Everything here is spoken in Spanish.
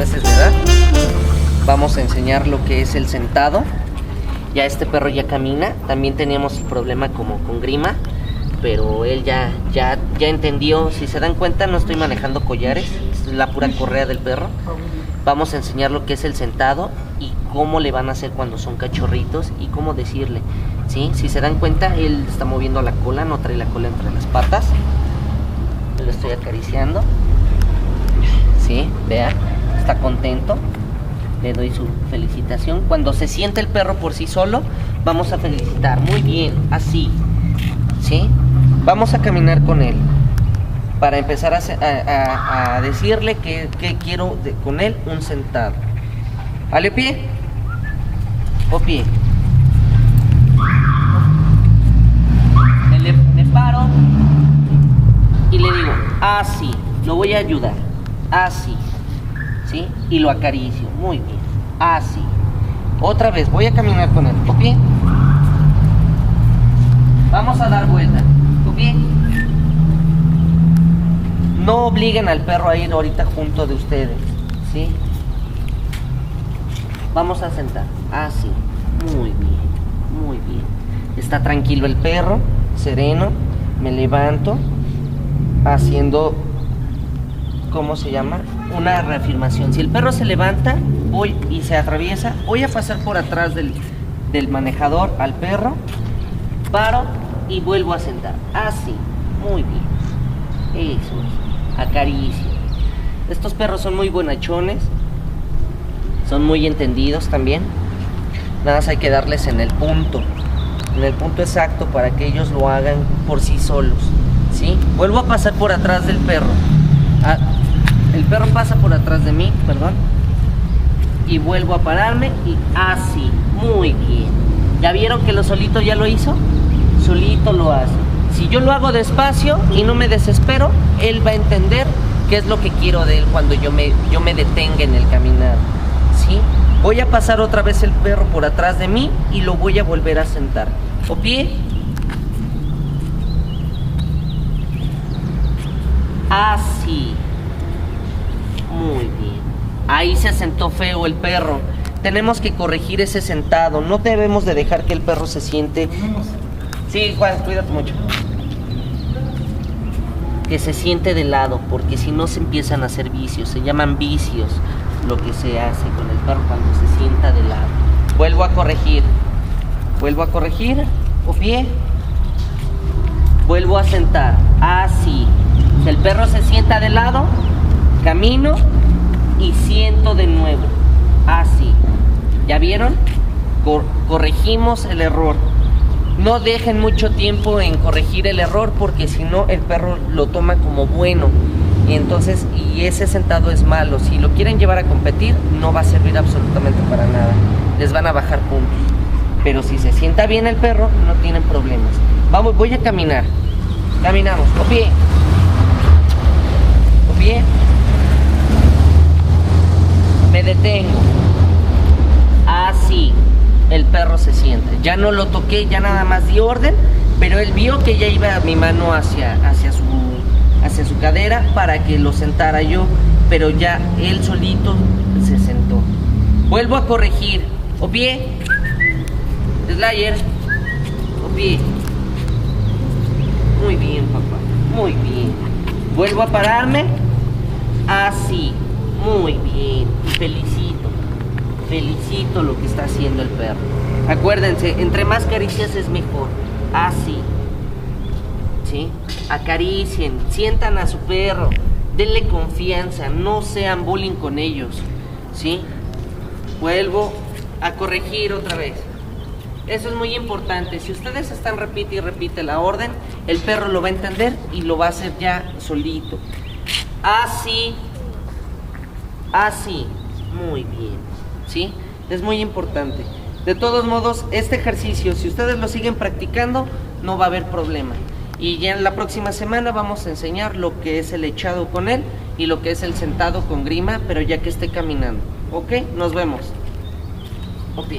meses de edad. Vamos a enseñar lo que es el sentado. Ya este perro ya camina. También teníamos el problema como con grima, pero él ya entendió. Si se dan cuenta, no estoy manejando collares, es la pura correa del perro. Vamos a enseñar lo que es el sentado y cómo le van a hacer cuando son cachorritos y cómo decirle, ¿sí? Si se dan cuenta, él está moviendo la cola, no trae la cola entre las patas. Lo estoy acariciando, ¿sí? Vean, está contento. Le doy su felicitación. Cuando se siente el perro por sí solo, vamos a felicitar. Muy bien, así, ¿sí? Vamos a caminar con él para empezar a decirle que quiero con él un sentado. ¿Ale pie? ¿O pie? Me paro y le digo, así, lo voy a ayudar, así, ¿sí? Y lo acaricio, muy bien, así. Otra vez, voy a caminar con él, ¿o pie? Vamos a dar vuelta, ¿o pie? No obliguen al perro a ir ahorita junto de ustedes, ¿sí? Vamos a sentar, así, muy bien, muy bien. Está tranquilo el perro, sereno. Me levanto haciendo, ¿cómo se llama? Una reafirmación. Si el perro se levanta, voy y se atraviesa, voy a pasar por atrás del manejador al perro, paro y vuelvo a sentar, así, muy bien. Eso es, acaricio. Estos perros son muy buenachones, son muy entendidos también. Nada más hay que darles en el punto exacto para que ellos lo hagan por sí solos, ¿sí? Vuelvo a pasar por atrás del perro. El perro pasa por atrás de mí, perdón, y vuelvo a pararme y así, muy bien. ¿Ya vieron que lo solito ya lo hizo? Solito lo hace. Si yo lo hago despacio y no me desespero, él va a entender qué es lo que quiero de él cuando yo me detenga en el caminar, ¿sí? Voy a pasar otra vez el perro por atrás de mí y lo voy a volver a sentar. ¿O pie? Así. Muy bien. Ahí se sentó feo el perro. Tenemos que corregir ese sentado. No debemos de dejar que el perro se siente... Sí, Juan, cuídate mucho. Que se siente de lado, porque si no se empiezan a hacer vicios. Se llaman vicios lo que se hace con el perro cuando se sienta de lado. Vuelvo a corregir. Vuelvo a corregir. O pie. Vuelvo a sentar. Así. Si el perro se sienta de lado, camino y siento de nuevo. Así. ¿Ya vieron? Corregimos el error. No dejen mucho tiempo en corregir el error, porque si no el perro lo toma como bueno. Y entonces, y ese sentado es malo. Si lo quieren llevar a competir, no va a servir absolutamente para nada. Les van a bajar puntos. Pero si se sienta bien el perro, no tienen problemas. Vamos, voy a caminar. Caminamos. O pie. O pie. Me detengo. Así. El perro se siente. Ya no lo toqué, ya nada más di orden, pero él vio que ya iba mi mano hacia su cadera para que lo sentara yo, pero ya él solito se sentó. Vuelvo a corregir. O pie. Slayer. O pie. Muy bien, papá. Muy bien. Vuelvo a pararme. Así. Muy bien. Y felicito lo que está haciendo el perro. Acuérdense, entre más caricias es mejor. Así. ¿Sí? Acaricien, sientan a su perro, denle confianza, no sean bullying con ellos, ¿sí? Vuelvo a corregir otra vez. Eso es muy importante. Si ustedes están repite y repite la orden, el perro lo va a entender y lo va a hacer ya solito. Así. Así. Muy bien. ¿Sí? Es muy importante. De todos modos, este ejercicio, si ustedes lo siguen practicando, no va a haber problema. Y ya en la próxima semana vamos a enseñar lo que es el echado con él y lo que es el sentado con grima, pero ya que esté caminando. ¿Ok? Nos vemos. Ok.